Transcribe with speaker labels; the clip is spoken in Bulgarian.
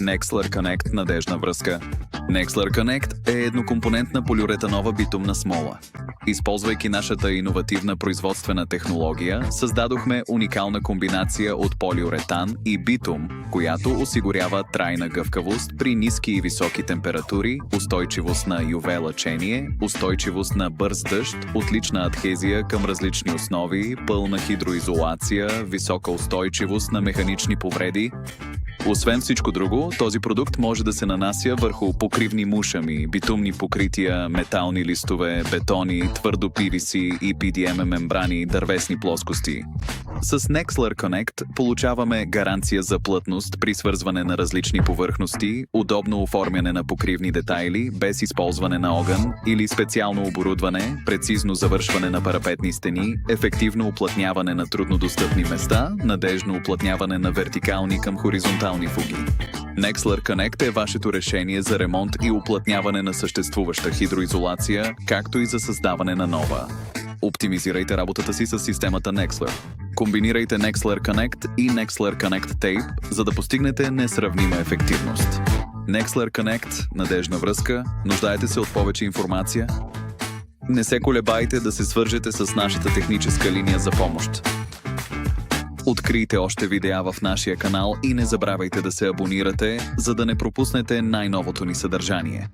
Speaker 1: Nextler Connect – надежна връзка. Nextler Connect е еднокомпонентна полиуретанова битумна смола. Използвайки нашата иновативна производствена технология, създадохме уникална комбинация от полиуретан и битум, която осигурява трайна гъвкавост при ниски и високи температури, устойчивост на UV лъчение, устойчивост на бърз дъжд, отлична адхезия към различни основи, пълна хидроизолация, висока устойчивост на механични повреди. Освен всичко друго, този продукт може да се нанася върху покривни мушами, битумни покрития, метални листове, бетони, твърдо PVC и PDM мембрани, дървесни плоскости. С Nextler Connect получаваме гаранция за плътност при свързване на различни повърхности, удобно оформяне на покривни детайли без използване на огън или специално оборудване, прецизно завършване на парапетни стени, ефективно уплътняване на труднодостъпни места, надежно уплътняване на вертикални към хоризонтални фуги. Nextler Connect е вашето решение за ремонт и уплътняване на съществуваща хидроизолация, както и за създаване на нова. Оптимизирайте работата си с системата Nextler. Комбинирайте Nextler Connect и Nextler Connect Tape, за да постигнете несравнима ефективност. Nextler Connect – надежна връзка. Нуждаете се от повече информация? Не се колебайте да се свържете с нашата техническа линия за помощ. Открийте още видеа в нашия канал и не забравяйте да се абонирате, за да не пропуснете най-новото ни съдържание.